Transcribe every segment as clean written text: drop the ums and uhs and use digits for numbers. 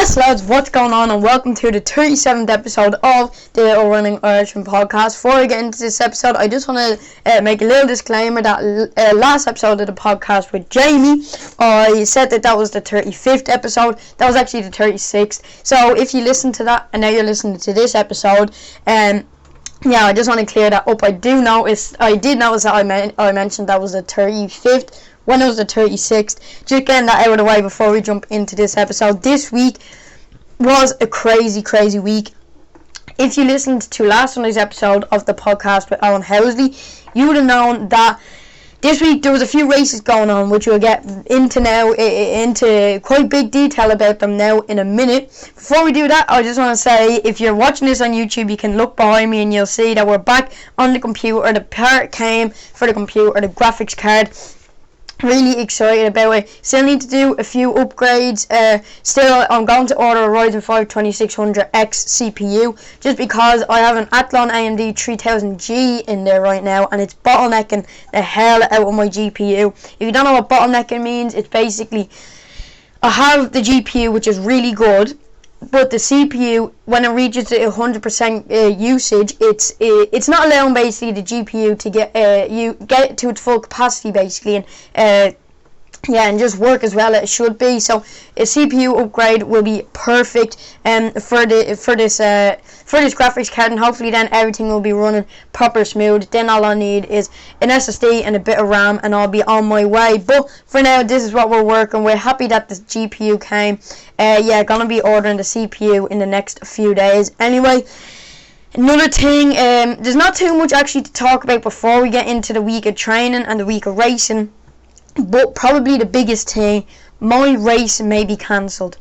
Yes, lads, what's going on, and welcome to the 37th episode of the Running Irishman podcast. Before I get into this episode, I just want to make a little disclaimer that last episode of the podcast with Jamie, I said that was the 35th episode. That was actually the 36th. So if you listen to that and now you're listening to this episode, I just want to clear that up. I did notice that I mentioned that was the 35th when it was the 36th. Just getting that out of the way before we jump into this episode. This week was a crazy week. If you listened to last Sunday's episode of the podcast with Alan Housley, you would have known that this week there was a few races going on, which we'll get into quite big detail about them now in a minute. Before we do that, I just want to say, if you're watching this on YouTube, you can look behind me and you'll see that we're back on the computer. The part came for the computer, the graphics card. Really excited about it. Still need to do a few upgrades. Still, I'm going to order a Ryzen 5 2600X CPU just because I have an Athlon AMD 3000G in there right now, and it's bottlenecking the hell out of my GPU. If you don't know what bottlenecking means, it's basically I have the GPU, which is really good, but the CPU, when it reaches the 100% usage, it's not allowing basically the GPU to get to its full capacity basically, and just work as well as it should be. So a CPU upgrade will be perfect for this graphics card, and hopefully then everything will be running proper smooth. Then all I need is an SSD and a bit of RAM, and I'll be on my way. But for now, this is what we're working with. Happy that the GPU came. Gonna be ordering the CPU in the next few days. Anyway, another thing, there's not too much actually to talk about before we get into the week of training and the week of racing. But probably the biggest thing, my race may be cancelled.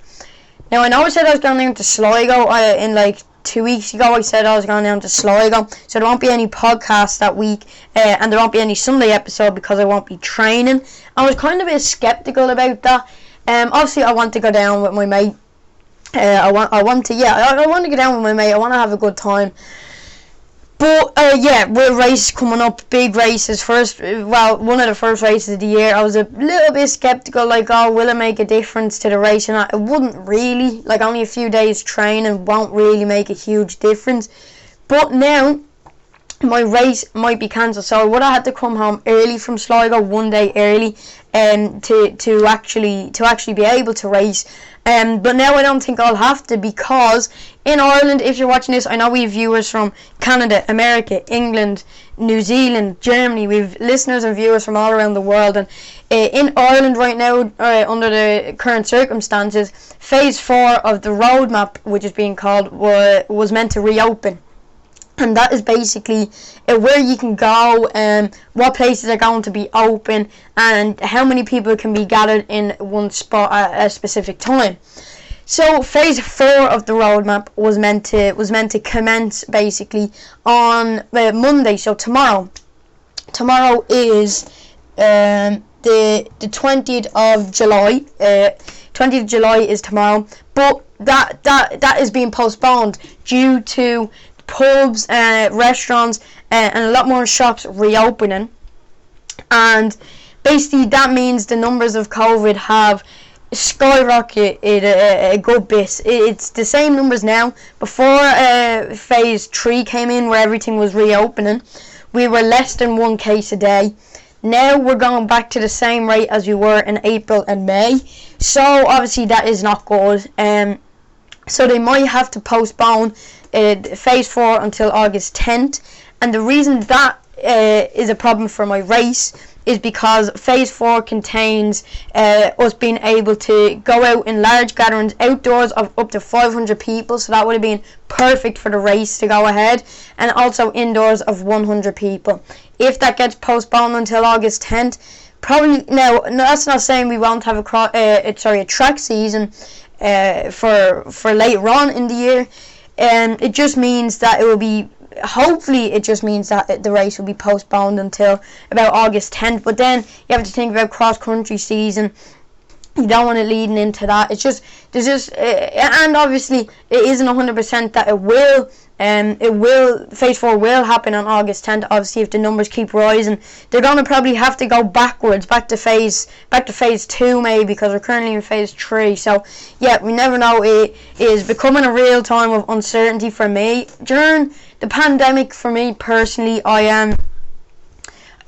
Now, I know I said I was going down to Sligo in like 2 weeks ago. I said I was going down to Sligo, so there won't be any podcast that week, and there won't be any Sunday episode because I won't be training. I was kind of a bit sceptical about that. Obviously, I want to go down with my mate. I want to go down with my mate. I want to have a good time. But with races coming up, big races. One of the first races of the year, I was a little bit skeptical, like, will it make a difference to the race? And it wouldn't really, like, only a few days training won't really make a huge difference. But now, my race might be cancelled, so I would have had to come home early from Sligo, one day early, to actually be able to race. But now I don't think I'll have to, because in Ireland, if you're watching this, I know we have viewers from Canada, America, England, New Zealand, Germany. We have listeners and viewers from all around the world. And in Ireland right now, under the current circumstances, Phase 4 of the roadmap, which is being called, was meant to reopen. And that is basically where you can go, what places are going to be open, and how many people can be gathered in one spot at a specific time. So Phase 4 of the roadmap was meant to commence basically on Monday. So tomorrow is the 20th of July. 20th of July is tomorrow, but that is being postponed due to pubs, restaurants, and a lot more shops reopening. And basically that means the numbers of COVID have skyrocketed a good bit. It's the same numbers now. Before Phase 3 came in, where everything was reopening, we were less than 1 case a day. Now we're going back to the same rate as we were in April and May. So obviously that is not good. So they might have to postpone Phase 4 until August 10th. And the reason that is a problem for my race is because Phase 4 contains us being able to go out in large gatherings outdoors of up to 500 people. So that would have been perfect for the race to go ahead. And also indoors of 100 people. If that gets postponed until August 10th, probably, now that's not saying we won't have a track season for later on in the year. It just means that the race will be postponed until about August 10th. But then you have to think about cross-country season, You don't want it leading into that. It's just, and obviously it isn't 100% that it will. Phase 4 will happen on August 10th. Obviously, if the numbers keep rising, they're gonna probably have to go backwards, back to phase 2 maybe, because we're currently in phase 3. So yeah, we never know. It is becoming a real time of uncertainty for me during the pandemic. For me personally, I am.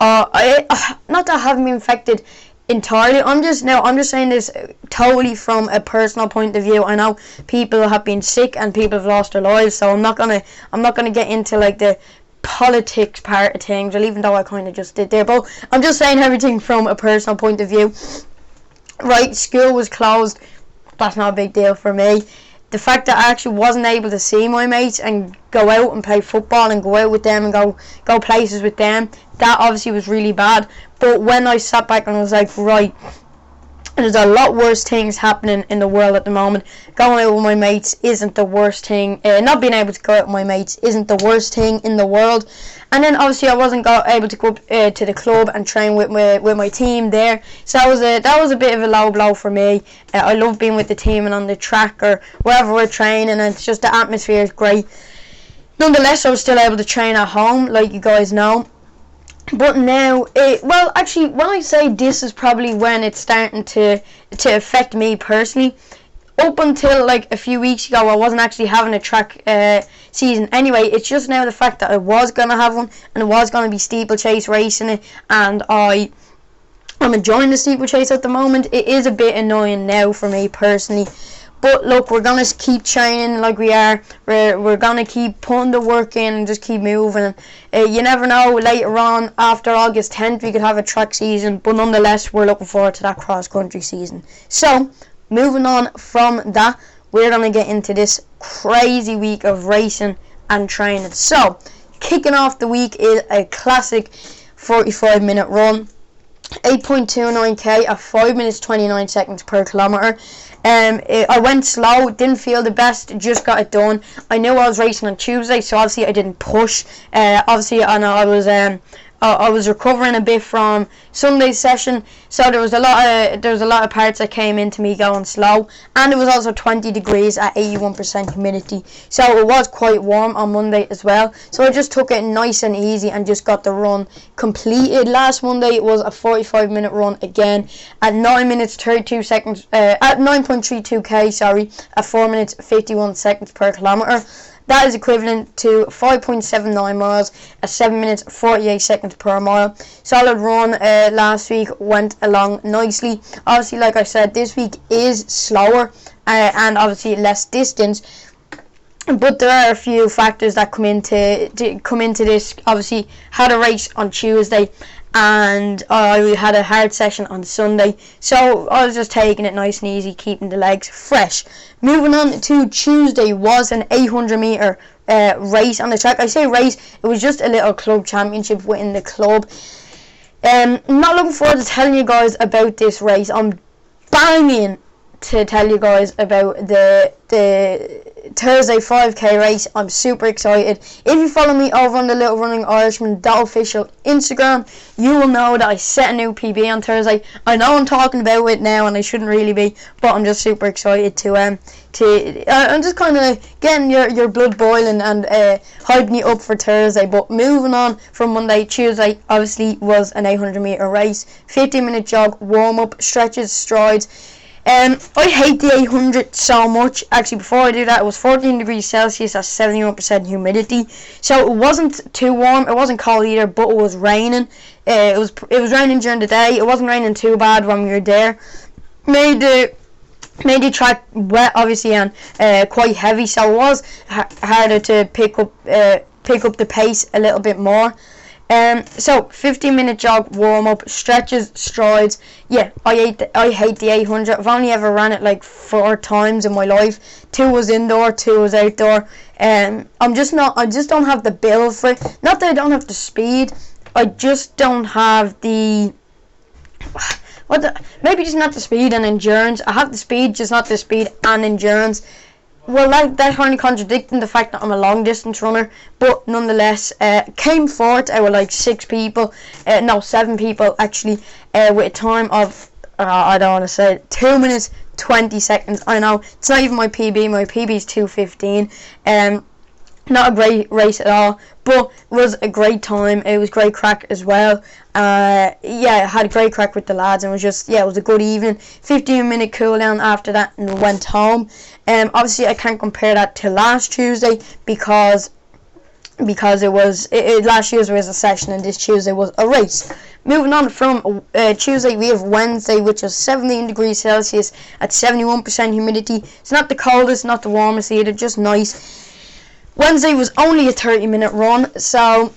Not that I haven't been infected entirely. I'm just saying this totally from a personal point of view. I know people have been sick and people have lost their lives, so I'm not gonna get into like the politics part of things, well, even though I kind of just did there. But I'm just saying everything from a personal point of view. Right, school was closed. That's not a big deal for me. The fact that I actually wasn't able to see my mates and go out and play football and go out with them and go places with them, that obviously was really bad. But when I sat back and I was like, right, there's a lot worse things happening in the world at the moment. Going out with my mates isn't the worst thing. Not being able to go out with my mates isn't the worst thing in the world. And then obviously I wasn't able to go up to the club and train with my team there. So that was a bit of a low blow for me. I love being with the team and on the track or wherever we're training, and it's just the atmosphere is great. Nonetheless, I was still able to train at home, like you guys know. But now, actually, when I say this is probably when it's starting to affect me personally. Up until like a few weeks ago, I wasn't actually having a track season anyway. It's just now the fact that I was going to have one, and it was going to be steeplechase racing it, and I'm enjoying the steeplechase at the moment. It is a bit annoying now for me personally. But look, we're going to keep training like we are. We're going to keep putting the work in and just keep moving. You never know, later on, after August 10th, we could have a track season. But nonetheless, we're looking forward to that cross-country season. So, moving on from that, we're going to get into this crazy week of racing and training. So, kicking off the week is a classic 45-minute run. 8.29k at 5 minutes 29 seconds per kilometre. I went slow, didn't feel the best, just got it done. I knew I was racing on Tuesday, so obviously I didn't push. Obviously I know I was recovering a bit from Sunday's session, so there was a lot of parts that came into me going slow, and it was also 20 degrees at 81% humidity, so it was quite warm on Monday as well. So I just took it nice and easy and just got the run completed. Last Monday it was a 45-minute run again at 9 minutes 32 seconds at 9.32k, at 4 minutes 51 seconds per kilometre. That is equivalent to 5.79 miles at 7 minutes 48 seconds per mile. Solid run last week, went along nicely. Obviously, like I said, this week is slower and obviously less distance. But there are a few factors that come into this. Obviously, had a race on Tuesday, and I had a hard session on Sunday, so I was just taking it nice and easy, keeping the legs fresh. Moving on to Tuesday was an 800 metre race on the track. I say race, it was just a little club championship within the club. Not looking forward to telling you guys about this race. I'm banging to tell you guys about the Thursday 5k race. I'm super excited. If you follow me over on the Little Running Irishman official Instagram, you will know that I set a new PB on Thursday. I know I'm talking about it now and I shouldn't really be, but I'm just super excited to I'm just kind of getting your blood boiling and hyping you up for Thursday. But moving on from Monday, Tuesday obviously was an 800 metre race, 15-minute jog, warm up, stretches, strides. I hate the 800 so much. Actually, before I do that, it was 14 degrees Celsius at 71% humidity, so it wasn't too warm. It wasn't cold either, but it was raining. It was raining during the day. It wasn't raining too bad when we were there. Made the track wet, obviously, and quite heavy, so it was harder to pick up the pace a little bit more. So 15-minute jog, warm up, stretches, strides. Yeah, I hate the 800. I've only ever ran it like 4 times in my life. 2 was indoor, 2 was outdoor. I just don't have the build for it. Not that I don't have the speed, I just don't have the maybe just not the speed and endurance. I have the speed, just not the speed and endurance. Well, that's kind of contradicting the fact that I'm a long distance runner, but nonetheless, came fourth out of like 7 people actually, with a time of I don't want to say it, 2 minutes 20 seconds. I know it's not even my PB. My PB is 2:15. Not a great race at all, but it was a great time. It was great crack as well. I had a great crack with the lads, and it was a good evening. 15-minute cool down after that, and went home. Obviously I can't compare that to last Tuesday because last Tuesday was a session and this Tuesday was a race. Moving on from Tuesday, we have Wednesday, which is 17 degrees Celsius at 71% humidity. It's not the coldest, not the warmest either, just nice. Wednesday was only a 30-minute run, so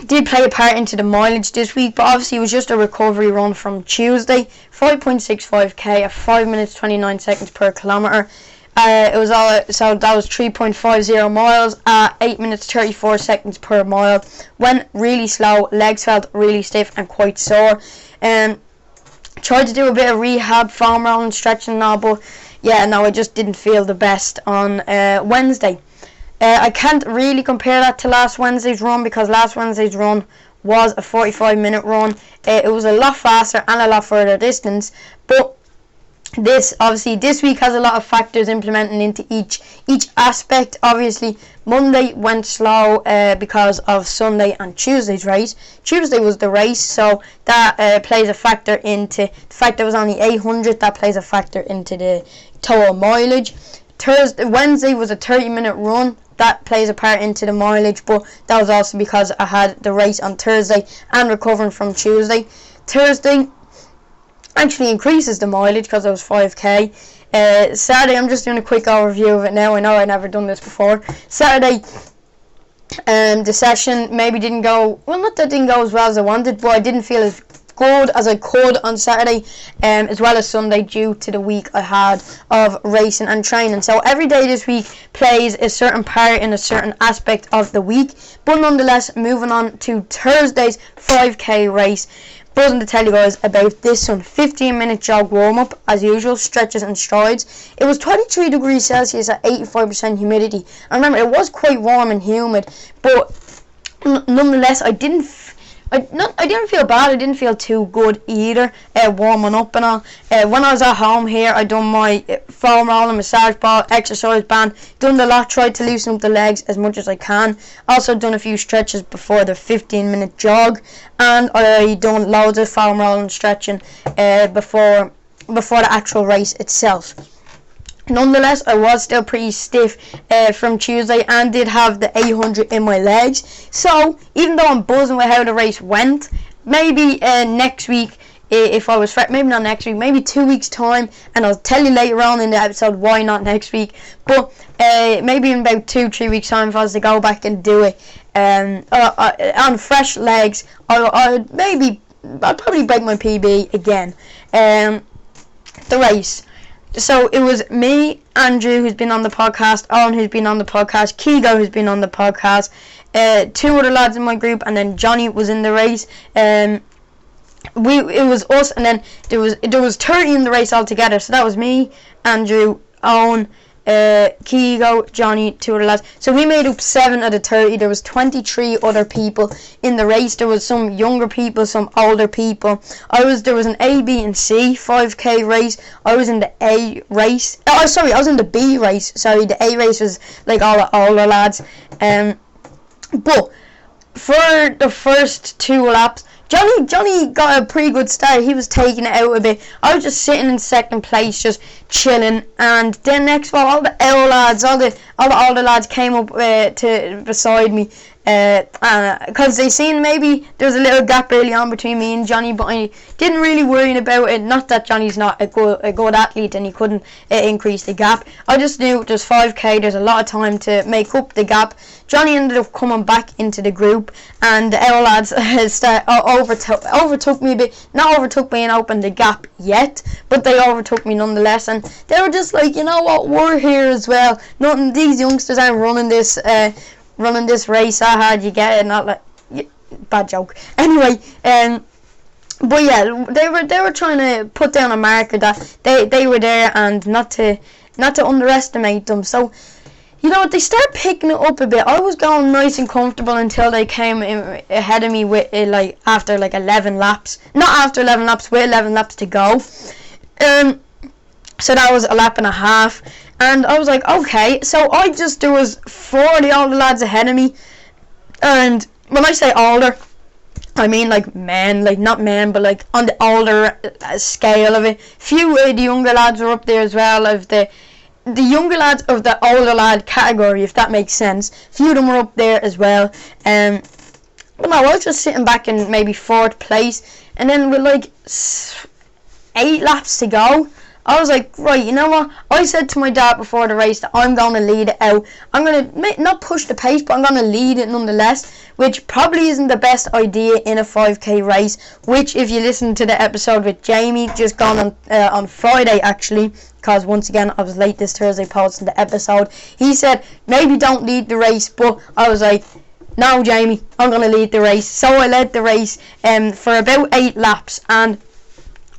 did play a part into the mileage this week, but obviously it was just a recovery run from Tuesday. 5.65k at 5 minutes 29 seconds per kilometre. That was 3.50 miles at 8 minutes 34 seconds per mile. Went really slow, legs felt really stiff and quite sore. Tried to do a bit of rehab, foam rolling, stretching and all, but I just didn't feel the best on Wednesday. I can't really compare that to last Wednesday's run because last Wednesday's run was a 45-minute run. It was a lot faster and a lot further distance, but this week has a lot of factors implementing into each aspect. Obviously, Monday went slow because of Sunday and Tuesday's race. Tuesday was the race, so that plays a factor into the fact that it was only 800. That plays a factor into the total mileage. Wednesday was a 30-minute run. That plays a part into the mileage, but that was also because I had the race on Thursday and recovering from Tuesday. Thursday actually increases the mileage because it was 5k. Saturday, I'm just doing a quick overview of it now. I know I've never done this before. Saturday, the session maybe didn't go, well, not that it didn't go as well as I wanted, but I didn't feel as good as I could on Saturday, as well as Sunday, due to the week I had of racing and training. So every day this week plays a certain part in a certain aspect of the week, but nonetheless, moving on to Thursday's 5k race. Buzzing to tell you guys about this one. 15-minute jog warm-up, as usual, stretches and strides. It was 23 degrees Celsius at 85% humidity. And remember, it was quite warm and humid, but nonetheless, I didn't feel bad. I didn't feel too good either, warming up and all. When I was at home here, I done my foam rolling, massage ball, exercise band, done the lot, tried to loosen up the legs as much as I can. Also done a few stretches before the 15-minute jog, and I done loads of foam rolling, stretching before the actual race itself. Nonetheless, I was still pretty stiff from Tuesday and did have the 800 in my legs. So, even though I'm buzzing with how the race went, maybe next week, if I was maybe not next week, maybe 2 weeks time, and I'll tell you later on in the episode why not next week, but maybe in about 2-3 weeks time, if I was to go back and do it on fresh legs, I'd probably break my PB again. The race. So it was me, Andrew, who's been on the podcast, Owen, who's been on the podcast, Keego, who's been on the podcast, 2 other lads in my group, and then Johnny was in the race. It was us, and then there was 30 in the race altogether. So that was me, Andrew, Owen, Keego, Johnny, 2 other lads. So we made up 7 of the 30. There was 23 other people in the race. There was some younger people, some older people. There was an A, B, and C 5k race. I was in the A race. I was in the B race. Sorry, the A race was like all the older lads. But for the first 2 laps, Johnny got a pretty good start. He was taking it out a bit. I was just sitting in second place, just chilling. And then next of all the L lads, all the older lads came up to beside me, because they seen maybe there was a little gap early on between me and Johnny, but I didn't really worry about it. Not that Johnny's not a good athlete and he couldn't increase the gap. I just knew there's 5k, there's a lot of time to make up the gap. Johnny ended up coming back into the group, and the L lads overtook me a bit. Not overtook me and opened the gap yet, but they overtook me nonetheless, and they were just like, you know what, we're here as well. These youngsters aren't running this race that hard. You get it? Not like bad joke. Anyway, but yeah, they were trying to put down a marker that they were there, and not to underestimate them. So you know what, they start picking it up a bit. I was going nice and comfortable until they came ahead of me with like after like 11 laps. Not after 11 laps, with 11 laps to go. So that was a lap and a half, and I was like, okay. So there was 40 older lads ahead of me, and when I say older, I mean like men, like not men, but like on the older scale of it. Few of the younger lads were up there as well, of the younger lads of the older lad category, if that makes sense. Few of them were up there as well. But no, I was just sitting back in maybe 4th place, and then with like 8 laps to go, I was like, right, you know what? I said to my dad before the race that I'm going to lead it out. I'm going to not push the pace, but I'm going to lead it nonetheless, which probably isn't the best idea in a 5k race, which if you listen to the episode with Jamie, just gone on Friday actually, because once again I was late this Thursday posting the episode, he said, maybe don't lead the race, but I was like, no Jamie, I'm going to lead the race. So I led the race for about 8 laps, and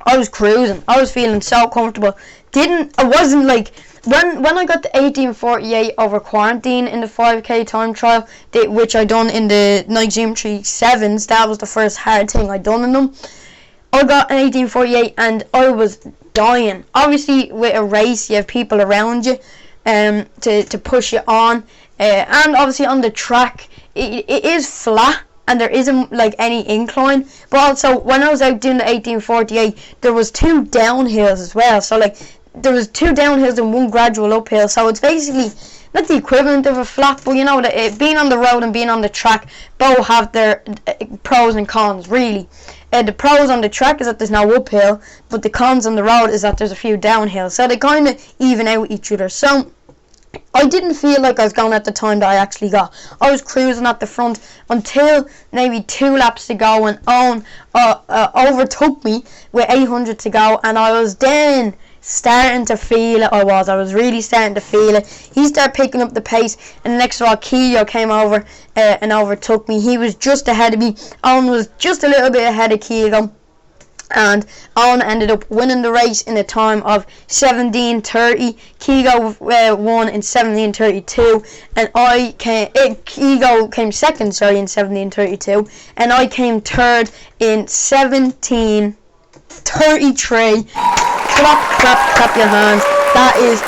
I was cruising. I was feeling so comfortable. I wasn't like, when I got to 18:48 over quarantine in the 5k time trial, which I done in the Nike Zoom 7s, that was the first hard thing I done in them. I got an 18:48 and I was dying. Obviously with a race you have people around you to push you on, and obviously on the track it is flat and there isn't like any incline, but also when I was out doing the 18:48 there was 2 downhills as well, so like there was 2 downhills and 1 gradual uphill, so it's basically not the equivalent of a flat, but you know that being on the road and being on the track both have their pros and cons really. The pros on the track is that there's no uphill, but the cons on the road is that there's a few downhills, so they kind of even out each other. So I didn't feel like I was going at the time that I actually got. I was cruising at the front until maybe 2 laps to go, and Owen overtook me with 800 to go, and I was then starting to feel it. I was really starting to feel it. He started picking up the pace, and next of all Keogh came over and overtook me. He was just ahead of me. Owen was just a little bit ahead of Keogh, and Owen ended up winning the race in a time of 17:30. Keogh won in 17:32, and Keogh came second, in 17:32, and I came third in 17:33. Clap your hands. That is,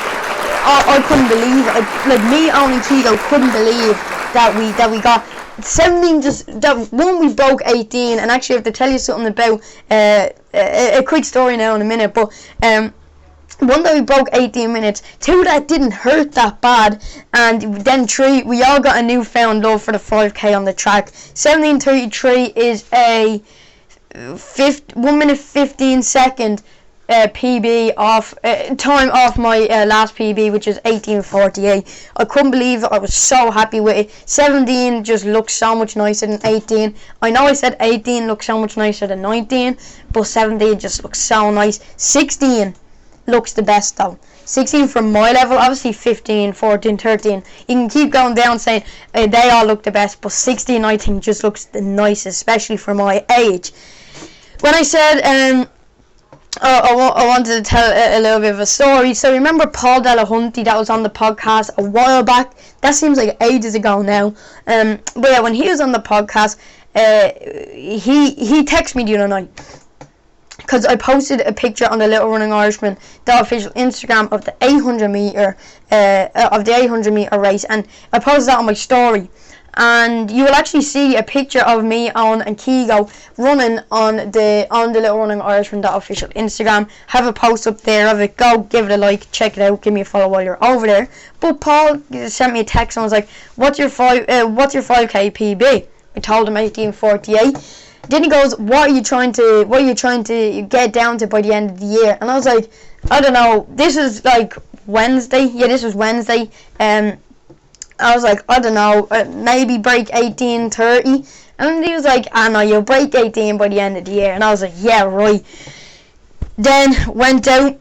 I couldn't believe it. Like me, only Keogh couldn't believe that we got 17. We broke 18, and actually I have to tell you something about a quick story now in a minute, but one that we broke 18 minutes, 2 that didn't hurt that bad, and then 3 we all got a newfound love for the 5k on the track. 17:33 is a 1 minute 15 second PB off time off my last PB, which is 18:48. I couldn't believe it. I was so happy with it. 17 just looks so much nicer than 18. I know I said 18 looks so much nicer than 19, but 17 just looks so nice. 16 looks the best though. 16 from my level, obviously 15, 14, 13. You can keep going down saying they all look the best, but 16 I think just looks the nicest, especially for my age. When I said I wanted to tell a little bit of a story. So remember Paul Delahunty that was on the podcast a while back? That seems like ages ago now. But yeah, when he was on the podcast, he texted me the other night, because I posted a picture on the Little Running Irishman, the official Instagram, of the 800 meter race, and I posted that on my story. And you will actually see a picture of me, Owen and Keogh running on the Little Running Irishman, that official Instagram. Have a post up there of it. Go give it a like, check it out, give me a follow while you're over there. But Paul sent me a text and was like, "What's your 5k PB?" I told him 18:48. Then he goes, "What are you trying to get down to by the end of the year?" And I was like, "I don't know. This is like Wednesday. Yeah, this was Wednesday. I was like, I don't know, maybe break 18:30. And he was like, "I know, you'll break 18 by the end of the year." And I was like, "Yeah, right." Then went out,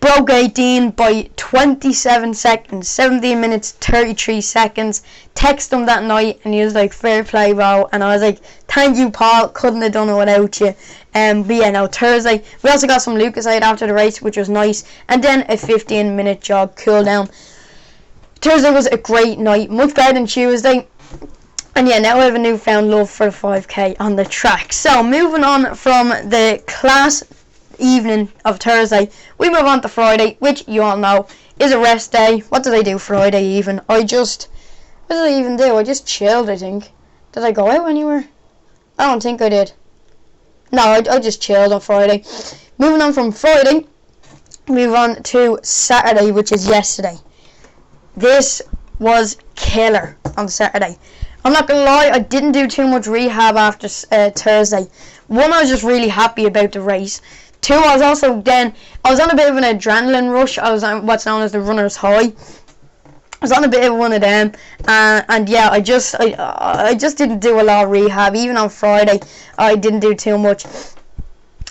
broke 18 by 27 seconds, 17 minutes 33 seconds. Texted him that night, and he was like, "Fair play, bro." And I was like, "Thank you, Paul. Couldn't have done it without you." But yeah, now Thursday we also got some Lucasade after the race, which was nice, and then a 15-minute jog cool down. Thursday was a great night, much better than Tuesday. And yeah, now I have a newfound love for the 5k on the track. So moving on from the class evening of Thursday, we move on to Friday, which you all know is a rest day. What did I do Friday even? What did I even do? I just chilled, I think. Did I go out anywhere? I don't think I did. No, I just chilled on Friday. Moving on from Friday, move on to Saturday, which is yesterday. This was killer on Saturday. I'm not gonna lie, I didn't do too much rehab after Thursday. One, I was just really happy about the race. Two, I was on a bit of an adrenaline rush. I was on what's known as the runner's high. I was on a bit of one of them, and yeah, I just didn't do a lot of rehab. Even on Friday, I didn't do too much.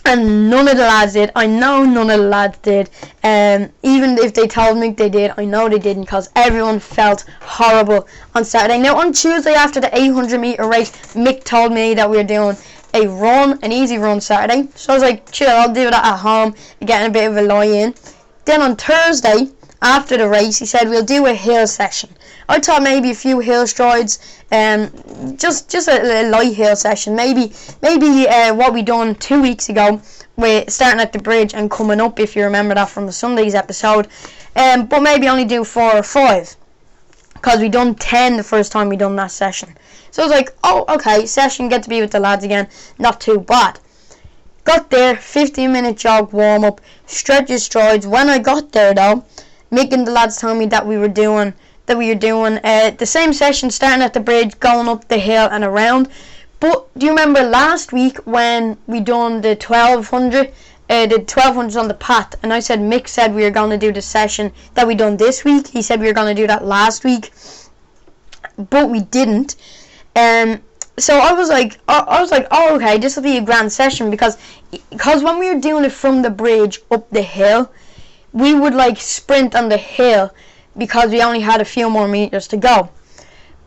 And none of the lads did. I know none of the lads did. Even if they told me they did, I know they didn't, because everyone felt horrible on Saturday. Now on Tuesday after the 800 metre race, Mick told me that we were doing an easy run Saturday. So I was like, chill, I'll do that at home, getting a bit of a lie in. Then on Thursday, after the race, he said we'll do a hill session. I thought maybe a few hill strides, just a light hill session. Maybe what we done 2 weeks ago, with starting at the bridge and coming up, if you remember that from the Sunday's episode. But maybe only do 4 or 5, because we done 10 the first time we done that session. So I was like, oh, okay, session, get to be with the lads again, not too bad. Got there, 15-minute jog warm up, stretches, strides. When I got there though, Mick and the lads told me that we were doing the same session, starting at the bridge, going up the hill and around. But do you remember last week when we done the 1200, the 1200s on the path, and I said Mick said we were going to do the session that we done this week. He said we were going to do that last week, but we didn't. So I was like, oh, okay, this will be a grand session, because when we were doing it from the bridge up the hill, we would like sprint on the hill because we only had a few more meters to go.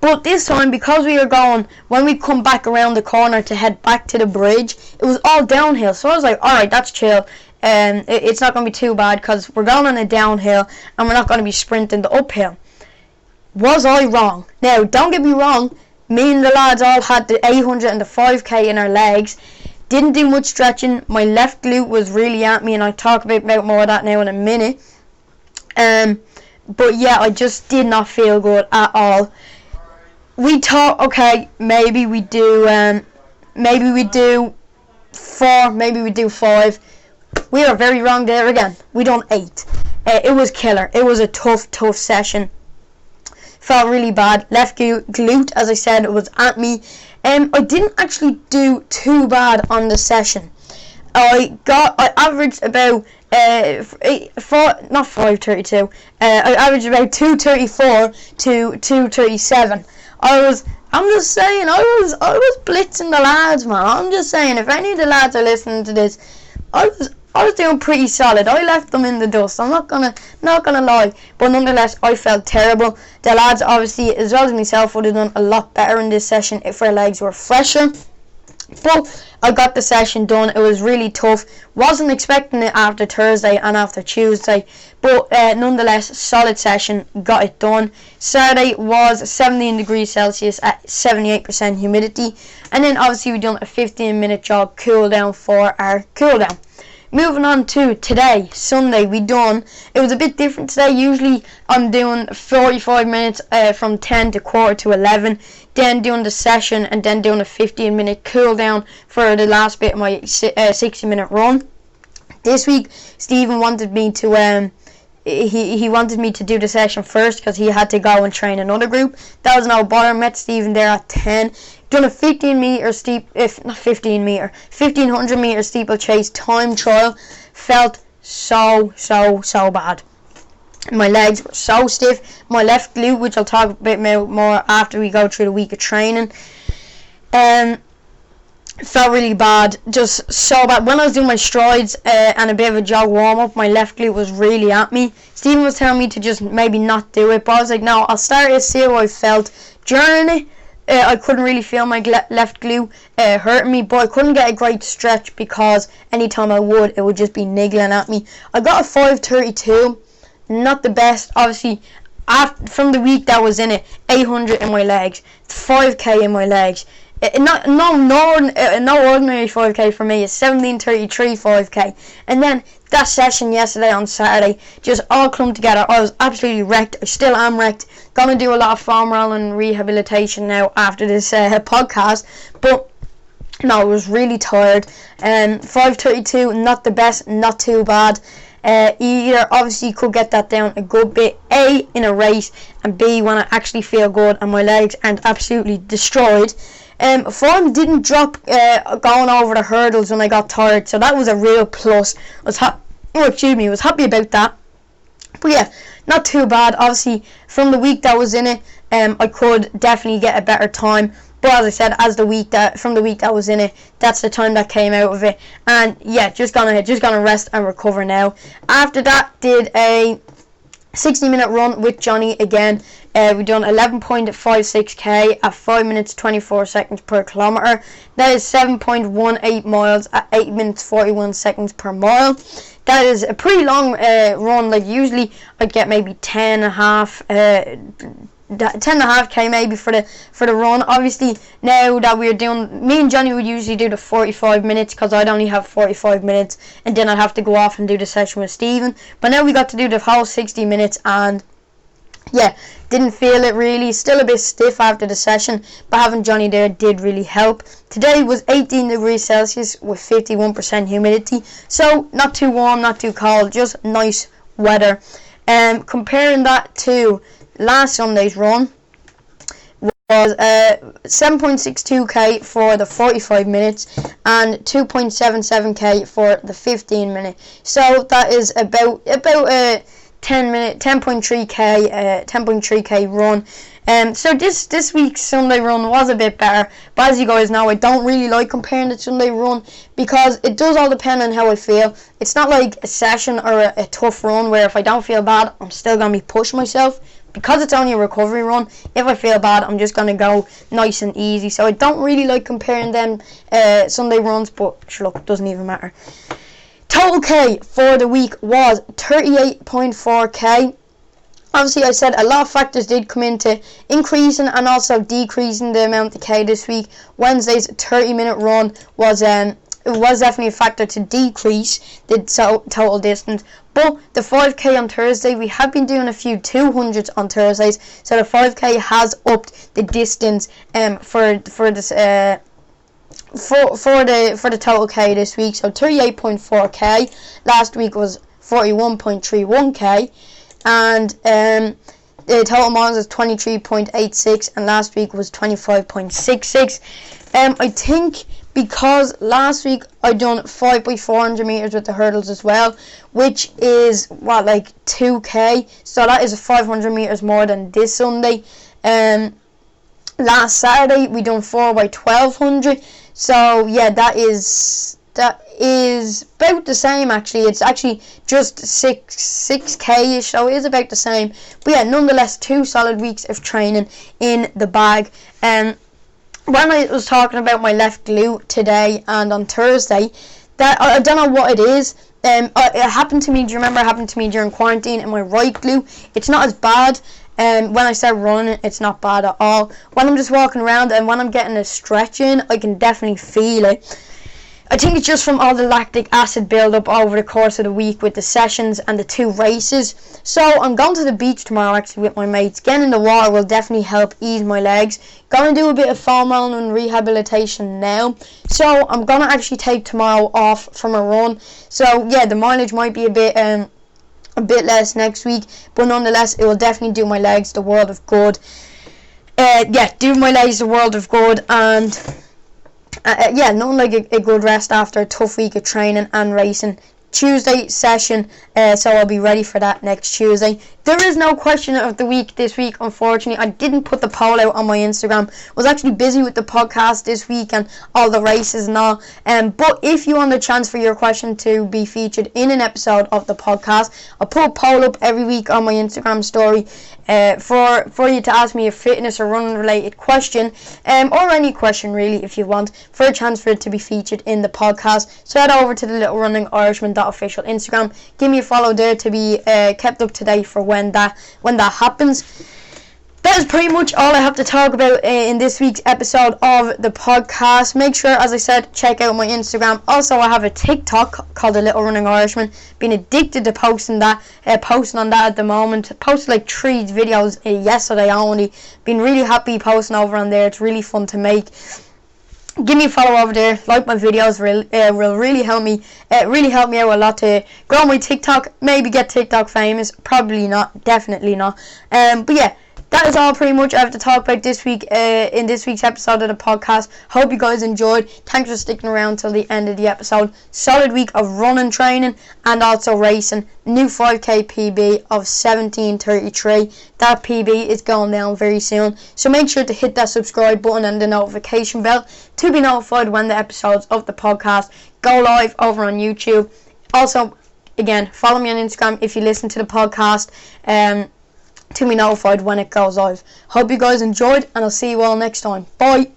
But this time, because we were going, when we come back around the corner to head back to the bridge, it was all downhill. So I was like, alright, that's chill. It's not going to be too bad, because we're going on a downhill and we're not going to be sprinting the uphill. Was I wrong? Now, don't get me wrong, me and the lads all had the 800 and the 5k in our legs. Didn't do much stretching. My left glute was really at me, and I'll talk about more of that now in a minute. But yeah, I just did not feel good at all. We thought, okay, maybe we do 4, maybe we do 5. We were very wrong there again. We done 8. It was killer. It was a tough session. Felt really bad. Left glute, as I said, it was at me. I didn't actually do too bad on the session. I averaged about not 5:32. I averaged about 2:34 to 2:37. I'm just saying, I was blitzing the lads, man. I'm just saying, if any of the lads are listening to this, I was doing pretty solid. I left them in the dust. I'm not gonna lie, but nonetheless, I felt terrible. The lads, obviously, as well as myself, would have done a lot better in this session if our legs were fresher. But I got the session done. It was really tough. Wasn't expecting it after Thursday and after Tuesday, but nonetheless, solid session. Got it done. Saturday was 17 degrees Celsius at 78% humidity, and then obviously we done a 15-minute jog cool down for our cool down. Moving on to today, Sunday, it was a bit different today. Usually I'm doing 45 minutes from 10 to quarter to 11, then doing the session, and then doing a 15-minute cool down for the last bit of my 60-minute run. This week, Stephen wanted me to he wanted me to do the session first, because he had to go and train another group. That was no bother. Met Stephen there at 10. Done a 1500 meter steeplechase time trial. Felt so bad. My legs were so stiff. My left glute, which I'll talk a bit more after we go through the week of training, felt really bad, just so bad. When I was doing my strides and a bit of a jog warm up, my left glute was really at me. Stephen was telling me to just maybe not do it, but I was like, no, I'll start it, see how I felt. During it, I couldn't really feel my left glute hurting me, but I couldn't get a great stretch, because anytime I would, it would just be niggling at me. I got a 5:32, not the best. Obviously, from the week that was in it, 800 in my legs, 5k in my legs. No ordinary 5k for me. It's 17:33 5k, and then that session yesterday on Saturday just all clumped together. I was absolutely wrecked. I still am wrecked. Gonna do a lot of foam rolling and rehabilitation now after this podcast, but no, I was really tired. 5:32, not the best, not too bad. Either obviously could get that down a good bit, A, in a race, and B, when I actually feel good and my legs aren't absolutely destroyed. Form didn't drop going over the hurdles when I got tired, so that was a real plus. I was happy about that. But yeah, not too bad. Obviously, from the week that was in it, I could definitely get a better time. But as I said, from the week that was in it, that's the time that came out of it. And yeah, just gonna rest and recover now. After that, did a 60-minute run with Johnny again. We done 11.56k at 5 minutes 24 seconds per kilometre. That is 7.18 miles at 8 minutes 41 seconds per mile. That is a pretty long run. Like usually I'd get maybe 10.5k maybe for the run. Obviously now that we're doing, me and Johnny would usually do the 45 minutes because I'd only have 45 minutes and then I'd have to go off and do the session with Stephen. But now we got to do the whole 60 minutes and yeah, didn't feel it really. Still a bit stiff after the session, but having Johnny there did really help. Today was 18 degrees Celsius with 51% humidity, so not too warm, not too cold, just nice weather. Comparing that to last Sunday's run, was 7.62k for the 45 minutes and 2.77k for the 15 minute. So that is about a 10.3k run. So this week's Sunday run was a bit better, but as you guys know, I don't really like comparing the Sunday run because it does all depend on how I feel. It's not like a session or a tough run where if I don't feel bad, I'm still going to be pushing myself. Because it's only a recovery run, if I feel bad, I'm just going to go nice and easy. So I don't really like comparing them Sunday runs, but sure, look, it doesn't even matter. Total K for the week was 38.4k. Obviously, I said a lot of factors did come into increasing and also decreasing the amount of K this week. Wednesday's 30-minute run was definitely a factor to decrease the total distance. But the 5k on Thursday, we have been doing a few 200s on Thursdays, so the 5k has upped the distance for the total K this week. So 38.4k. Last week was 41.31k, and the total miles is 23.86, and last week was 25.66. I think because last week I done 5x400 meters with the hurdles as well, which is like 2k, so that is 500 meters more than this Sunday. Last Saturday we done 4x1200, so yeah, that is about the same actually. It's actually just 6k ish, so it is about the same. But yeah, nonetheless, 2 solid weeks of training in the bag. When I was talking about my left glute today and on Thursday, that I don't know what it is. It happened to me. Do you remember it happened to me during quarantine in my right glute? It's not as bad. When I start running, it's not bad at all. When I'm just walking around and when I'm getting a stretch in, I can definitely feel it. I think it's just from all the lactic acid build-up over the course of the week with the sessions and the 2 races. So I'm going to the beach tomorrow actually with my mates. Getting in the water will definitely help ease my legs. Going to do a bit of foam rolling and rehabilitation now. So I'm going to actually take tomorrow off from a run. So yeah, the mileage might be a bit less next week, but nonetheless, it will definitely do my legs the world of good. Do my legs the world of good, and nothing like a good rest after a tough week of training and racing. Tuesday session, so I'll be ready for that next Tuesday. There is no question of the week this week, unfortunately. I didn't put the poll out on my Instagram. I was actually busy with the podcast this week and all the races and all. But if you want a chance for your question to be featured in an episode of the podcast, I'll put a poll up every week on my Instagram story for you to ask me a fitness or running related question, or any question really if you want, for a chance for it to be featured in the podcast. So head over to thelittlerunningirishman.com @irishman.official Instagram. Give me a follow there to be kept up to date for when that happens. That is pretty much all I have to talk about in this week's episode of the podcast. Make sure, as I said, check out my Instagram. Also, I have a TikTok called The Little Running Irishman. Been addicted to posting on that at the moment. Posted like 3 videos yesterday only. Been really happy posting over on there. It's really fun to make. Give me a follow over there. Like my videos. Will really help me. Really help me out a lot to grow my TikTok. Maybe get TikTok famous. Probably not. Definitely not. But yeah. That is all pretty much I have to talk about this week in this week's episode of the podcast. Hope you guys enjoyed. Thanks for sticking around till the end of the episode. Solid week of running training and also racing. New 5k PB of 17:33. That PB is going down very soon. So make sure to hit that subscribe button and the notification bell to be notified when the episodes of the podcast go live over on YouTube. Also, again, follow me on Instagram if you listen to the podcast. To be notified when it goes live. Hope you guys enjoyed, and I'll see you all next time. Bye.